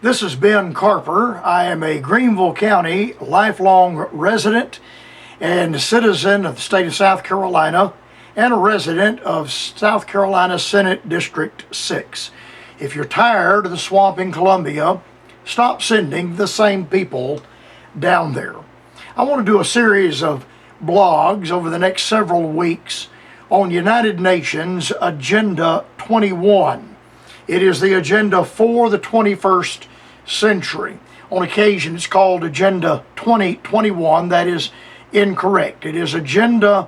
This is Ben Carper. I am a Greenville County lifelong resident and citizen of the state of South Carolina and a resident of South Carolina Senate District 6. If you're tired of the swamp in Columbia, stop sending the same people down there. I want to do a series of blogs over the next several weeks on United Nations Agenda 21. It is the agenda for the 21st century. On occasion, it's called Agenda 2021. That is incorrect. It is Agenda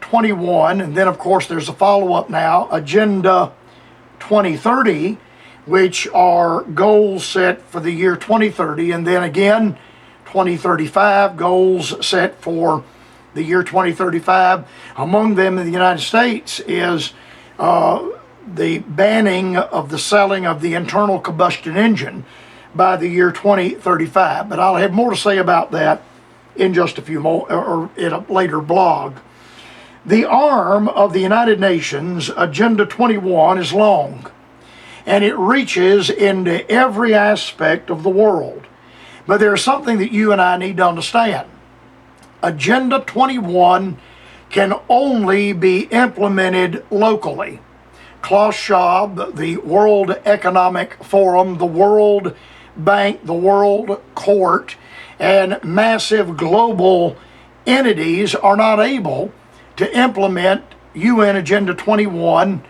21, and then, of course, there's a follow-up now, Agenda 2030, which are goals set for the year 2030, and then again, 2035, goals set for the year 2035. Among them in the United States is the banning of the selling of the internal combustion engine by the year 2035. But I'll have more to say about that in just a few more, or in a later blog. The arm of the United Nations, Agenda 21, is long, and it reaches into every aspect of the world. But there's something that you and I need to understand. Agenda 21 can only be implemented locally. Klaus Schwab, the World Economic Forum, the World Bank, the World Court, and massive global entities are not able to implement UN Agenda 21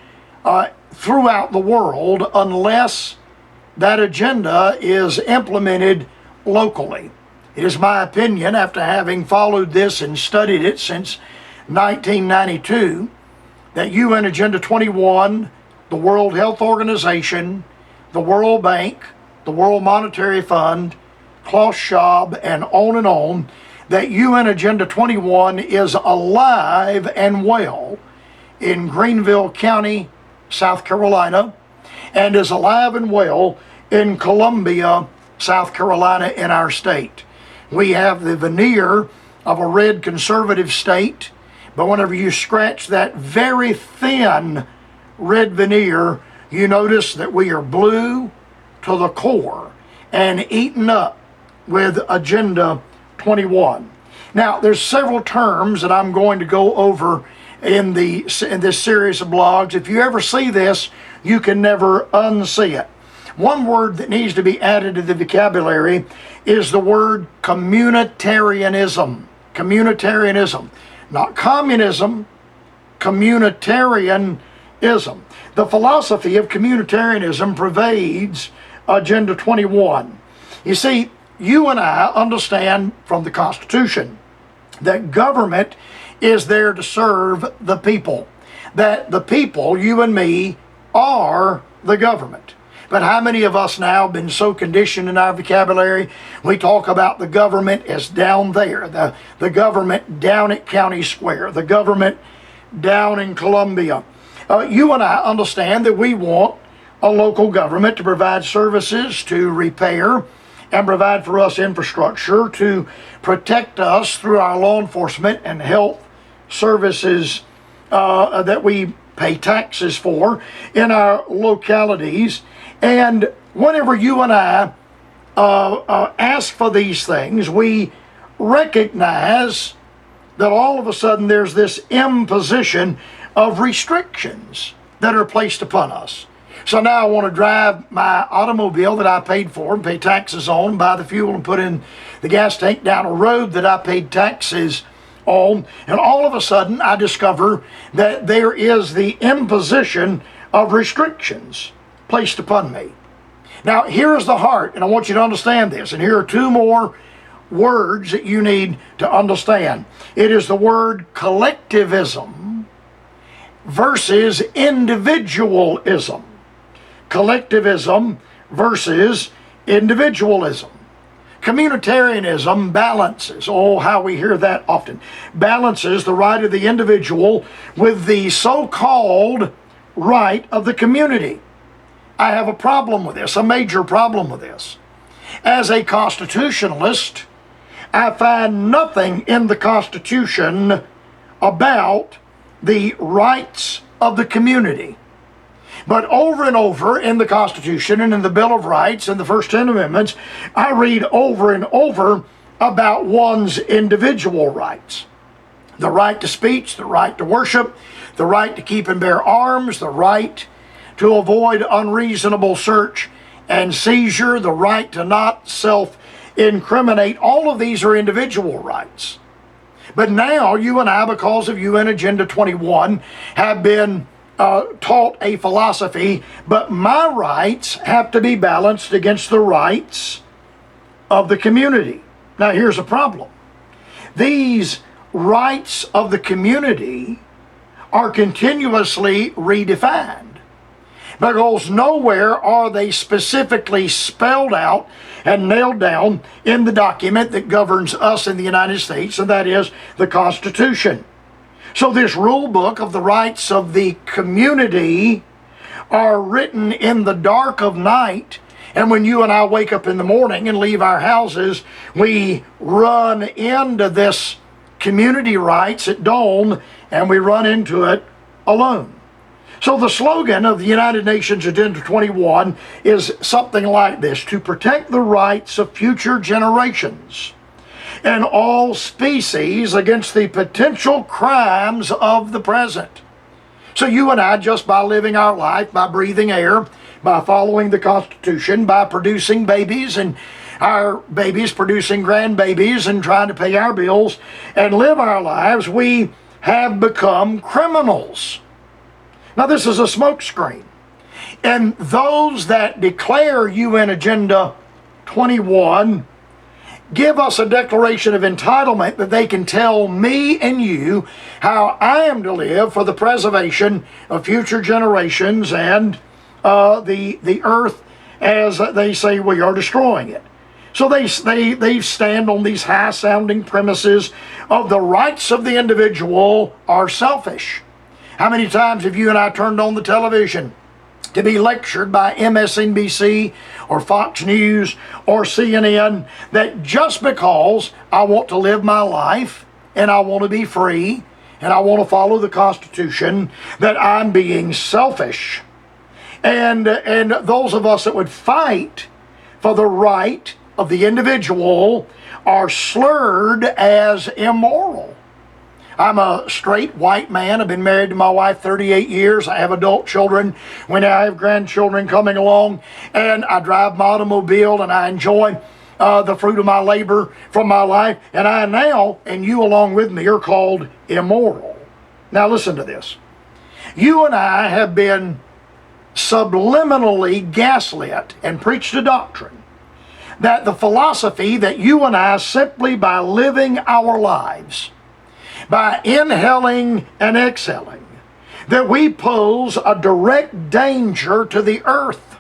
throughout the world unless that agenda is implemented locally. It is my opinion, after having followed this and studied it since 1992, that UN Agenda 21, the World Health Organization, the World Bank, the World Monetary Fund, Klaus Schwab, and on, that UN Agenda 21 is alive and well in Greenville County, South Carolina, and is alive and well in Columbia, South Carolina, in our state. We have the veneer of a red conservative state, but whenever you scratch that very thin red veneer, you notice that we are blue to the core and eaten up with Agenda 21. Now, there's several terms that I'm going to go over in this series of blogs. If you ever see this, you can never unsee it. One word that needs to be added to the vocabulary is the word communitarianism. Communitarianism. Not communism, communitarianism. The philosophy of communitarianism pervades Agenda 21. You see, you and I understand from the Constitution that government is there to serve the people. That the people, you and me, are the government. But how many of us now have been so conditioned in our vocabulary, we talk about the government as down there, the government down at County Square, the government down in Columbia. You and I understand that we want a local government to provide services, to repair, and provide for us infrastructure, to protect us through our law enforcement and health services that we pay taxes for in our localities. And whenever you and I ask for these things, we recognize that all of a sudden there's this imposition of restrictions that are placed upon us. So now I want to drive my automobile that I paid for and pay taxes on, buy the fuel and put in the gas tank down a road that I paid taxes on, and all of a sudden I discover that there is the imposition of restrictions placed upon me. Now, here's the heart, and I want you to understand this, and here are two more words that you need to understand. It is the word collectivism versus individualism. Collectivism versus individualism. Communitarianism balances, oh, how we hear that often, balances the right of the individual with the so-called right of the community. I have a problem with this, a major problem with this. As a constitutionalist, I find nothing in the Constitution about the rights of the community. But over and over in the Constitution and in the Bill of Rights and the first 10 amendments, I read over and over about one's individual rights. The right to speech, the right to worship, the right to keep and bear arms, the right to avoid unreasonable search and seizure, the right to not self-incriminate. All of these are individual rights. But now you and I, because of UN Agenda 21, have been taught a philosophy, but my rights have to be balanced against the rights of the community. Now here's a problem. These rights of the community are continuously redefined, because nowhere are they specifically spelled out and nailed down in the document that governs us in the United States, and that is the Constitution. So this rule book of the rights of the community are written in the dark of night, and when you and I wake up in the morning and leave our houses, we run into this community rights at dawn, and we run into it alone. So the slogan of the United Nations Agenda 21 is something like this: to protect the rights of future generations and all species against the potential crimes of the present. So you and I, just by living our life, by breathing air, by following the Constitution, by producing babies and our babies producing grandbabies and trying to pay our bills and live our lives, we have become criminals. Now this is a smokescreen. And those that declare UN Agenda 21 give us a declaration of entitlement that they can tell me and you how I am to live for the preservation of future generations and the earth as they say we are destroying it. So they stand on these high-sounding premises of the rights of the individual are selfish. How many times have you and I turned on the television to be lectured by MSNBC or Fox News or CNN that just because I want to live my life and I want to be free and I want to follow the Constitution, that I'm being selfish? And those of us that would fight for the right of the individual are slurred as immoral. I'm a straight white man. I've been married to my wife 38 years. I have adult children. When I have grandchildren coming along, and I drive my automobile and I enjoy the fruit of my labor from my life. And I now, and you along with me, are called immoral. Now listen to this. You and I have been subliminally gaslit and preached a doctrine that the philosophy that you and I, simply by living our lives, by inhaling and exhaling, that we pose a direct danger to the earth.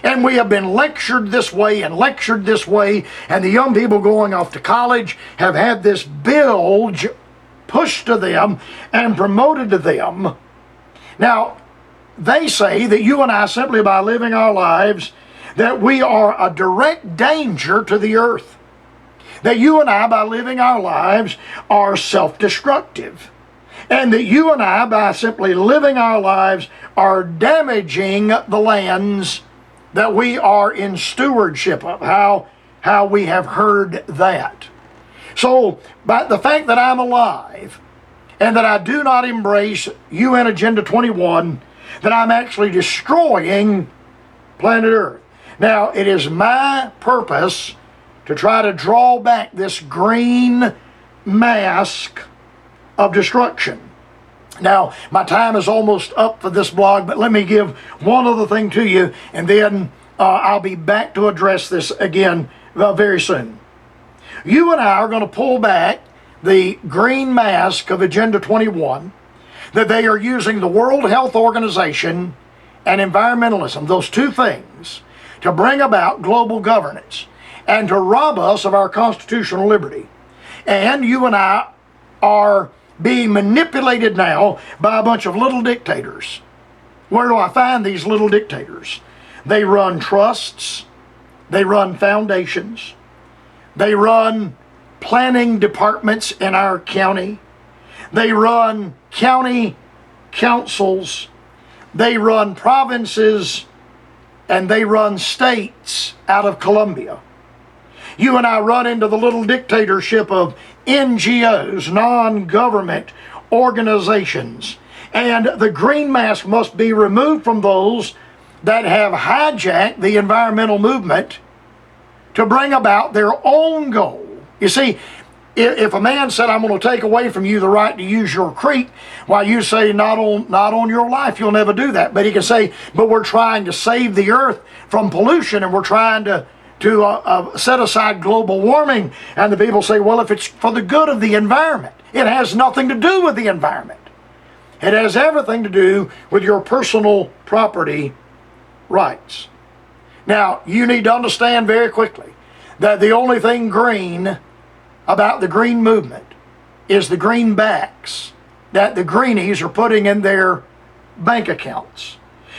And we have been lectured this way and lectured this way, and the young people going off to college have had this bilge pushed to them and promoted to them. Now, they say that you and I, simply by living our lives, that we are a direct danger to the earth. That you and I, by living our lives, are self-destructive. And that you and I, by simply living our lives, are damaging the lands that we are in stewardship of. How we have heard that. So, by the fact that I'm alive, and that I do not embrace UN Agenda 21, that I'm actually destroying planet Earth. Now, it is my purpose to try to draw back this green mask of destruction. Now, my time is almost up for this blog, but let me give one other thing to you, and then I'll be back to address this again very soon. You and I are going to pull back the green mask of Agenda 21, that they are using the World Health Organization and environmentalism, those two things, to bring about global governance and to rob us of our constitutional liberty. And you and I are being manipulated now by a bunch of little dictators. Where do I find these little dictators? They run trusts, they run foundations, they run planning departments in our county, they run county councils, They run provinces and they run states out of Colombia. You and I run into the little dictatorship of NGOs, non-government organizations. And the green mask must be removed from those that have hijacked the environmental movement to bring about their own goal. You see, if a man said, I'm going to take away from you the right to use your creek, while you say, not on your life, you'll never do that. But he can say, but we're trying to save the earth from pollution, and we're trying to set aside global warming. And the people say, well, if it's for the good of the environment, it has nothing to do with the environment. It has everything to do with your personal property rights. Now, you need to understand very quickly that the only thing green about the green movement is the greenbacks that the greenies are putting in their bank accounts.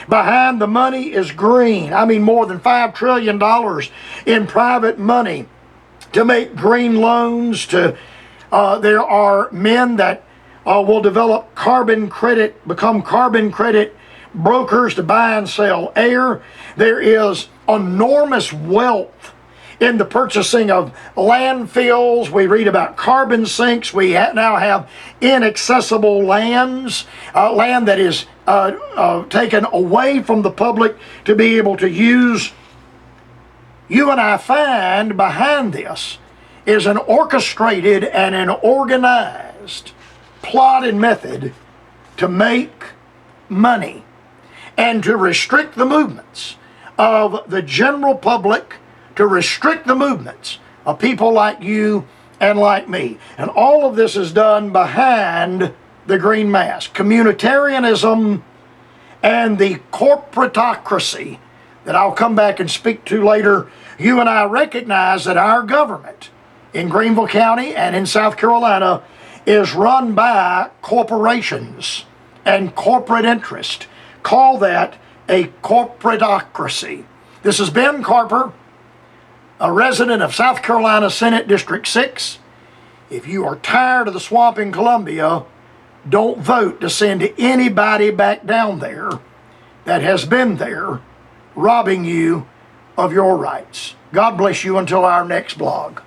Behind the money is green. I mean, more than $5 trillion in private money to make green loans. There are men that will develop carbon credit, become carbon credit brokers to buy and sell air. There is enormous wealth in the purchasing of landfills. We read about carbon sinks. We now have inaccessible lands, land that is taken away from the public to be able to use. You and I find behind this is an orchestrated and an organized plotted method to make money and to restrict the movements of the general public, to restrict the movements of people like you and like me. And all of this is done behind the green mask. Communitarianism and the corporatocracy that I'll come back and speak to later. You and I recognize that our government in Greenville County and in South Carolina is run by corporations and corporate interest. Call that a corporatocracy. This is Ben Carper, a resident of South Carolina Senate District 6. If you are tired of the swamp in Columbia, don't vote to send anybody back down there that has been there robbing you of your rights. God bless you until our next blog.